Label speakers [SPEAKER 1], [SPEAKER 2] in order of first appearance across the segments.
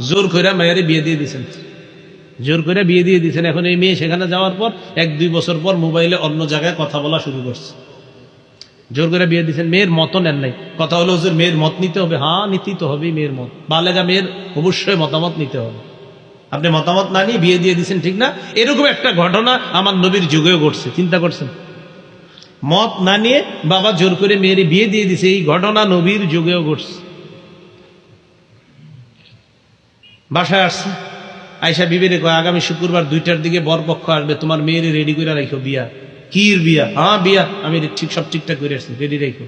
[SPEAKER 1] জোর করে মেয়েরে বিয়ে দিয়ে দিয়েছেন, জোর করে বিয়ে দিয়ে দিয়েছেন। এখন এই মেয়ে সেখানে যাওয়ার পর 1-2 বছর পর মোবাইলে অন্য জায়গায় কথা বলা শুরু করছে। জোর করে বিয়ে দিয়েছেন, মেয়ের মতো নেন নাই। কথা হলো হুজুর মেয়ের মত নিতে হবে। হ্যাঁ, নিতেই তো হবে মেয়ের মত, বালেগা মেয়ের অবশ্যই মতামত নিতে হবে। আপনি মতামত না নিয়ে বিয়ে দিয়ে দিচ্ছেন, ঠিক না? এরকম একটা ঘটনা আমার নবীর যুগেও ঘটছে, চিন্তা করছেন? মত না নিয়ে বাবা জোর করে মেয়ের বিয়ে দিয়ে দিছে, এই ঘটনা নবীর যুগেও ঘটছে। বাসায় আসছে, আয়সা বিবিরে কয় আগামী শুক্রবার 2টার দিকে বরপক্ষ আসবে, তোমার মেয়েরে রেডি করে রাখো। বিয়া? কির বিয়া? হ্যাঁ বিয়া, আমি ঠিক সব ঠিকঠাক করে আসছি, রেডি রাখো।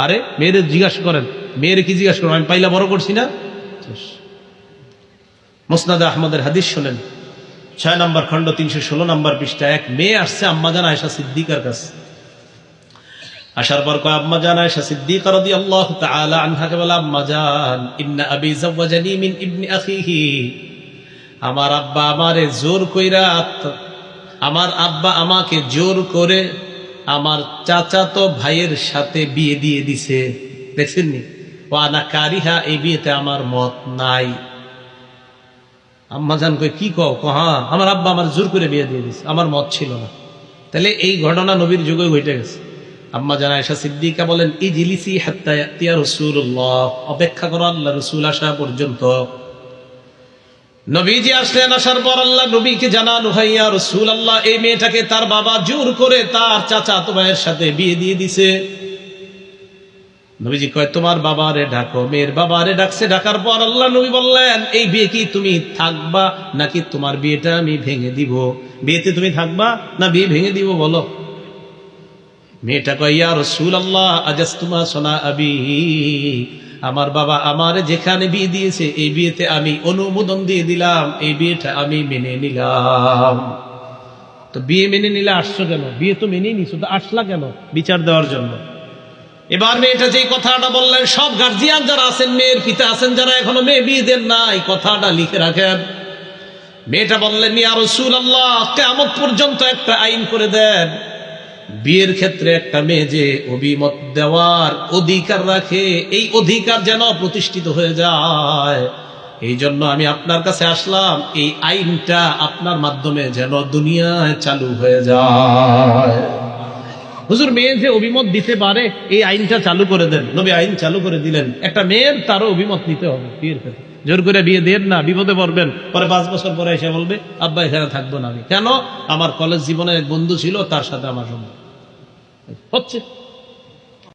[SPEAKER 1] আরে মেয়েরে জিজ্ঞাসা করেন, মেয়েরে কি জিজ্ঞাসা করেন? আমি পাইলা বড় করছি না? মুসনাদে আহমদের হাদিস শোনেন, 6 নম্বর খণ্ড 316 নম্বর পৃষ্ঠা। এক মেয়ে আসছে আম্মাজান আয়েশা সিদ্দিকার কাছে। আসার পর কয় আম্মাজান আয়েশা সিদ্দিকা রাদিয়াল্লাহু তাআলা আনহাকে বলে, আম্মাজান ইন্না আবি যাওয়াজানি মিন ইবনি আখিহি, আমার আব্বা আমারে জোর কইরা, আমার আব্বা আমাকে জোর করে আমার চাচাতো ভাইয়ের সাথে বিয়ে দিয়ে দিছে। দেখছেননি? ওয়া আনা কারিহা, এই বিয়েতে আমার মত নাই। আম্মাজান কই কি কও? হ্যাঁ, আমার আব্বা আমার জোর করে বিয়ে দিয়ে দিছে, আমার মত ছিল না। তাহলে এই ঘটনা নবীর যুগে ঘটে গেছে। আম্মাজান আয়েশা সিদ্দিকা বলেন, ইজলিসি হাত্তা ইয়াতিয়া রাসূলুল্লাহ, অপেক্ষা করো আল্লাহ রাসূল আসা পর্যন্ত। নবীজি আসলেন, আসার পর আল্লাহ নবীকে জানানো হয়, ইয়া রাসূলুল্লাহ, এই মেয়েটাকে তার বাবা জোর করে তার চাচাতো ভাইয়ের সাথে বিয়ে দিয়ে দিছে। নবীজি কয়, তোমার বাবারে ডাকো। মেয়ের বাবারে ডাকছে, ডাকার পর আল্লাহ নবী বললেন, এই বিয়ে কি তুমি থাকবা নাকি তোমার বিয়েটা আমি ভেঙে দিব? বিয়েতে তুমি থাকবা না বিয়ে ভেঙে দিব বলো? মেয়েটা কয়, ইয়া রাসূলুল্লাহ আজাসতুমা সোনা আবি, আমার বাবা আমারে যেখানে বিয়ে দিয়েছে এই বিয়েতে আমি অনুমোদন দিয়ে দিলাম, এই বিয়েটা আমি মেনে নিলাম। তো বিয়ে মেনে নিলে আসছো কেন? বিয়ে তো মেনেই নিছো, তো আসলা কেন? বিচার দেওয়ার জন্য। এবার মেয়েটা যেই কথাটা বললেন, সব গার্জিয়ান যারা আছেন, মেয়ের পিতা আছেন যারা এখনো মেয়ে বিয়ে দেন নাই, কথাটা লিখে রাখেন। মেয়েটা বললেন, ইয়া রাসূলুল্লাহ, কিয়ামত পর্যন্ত একটা আইন করে দেন, বিয়ের ক্ষেত্রে একটা মেয়ে যে অভিমত দেওয়ার অধিকার রাখে, এই অধিকার যেন প্রতিষ্ঠিত হয়ে যায়। এই জন্য আমি আপনার কাছে আসলাম, এই আইনটা আপনার মাধ্যমে যেন দুনিয়ায় চালু হয়ে যায়। হুজুর, মেয়ে যে অভিমত দিতে পারে এই আইনটা চালু করে দেন। নবী আইন চালু করে দিলেন, একটা মেয়ের তারও অভিমত নিতে হবে বিয়ের ক্ষেত্রে। জোর করে বিয়ে দেন না, বিপদে পড়বেন। পরে 5 বছর পরে এসে বলবে, আব্বা এখানে থাকবো না আমি। কেন? আমার কলেজ জীবনের এক বন্ধু ছিল, তার সাথে আমার সম্পর্ক হচ্ছে।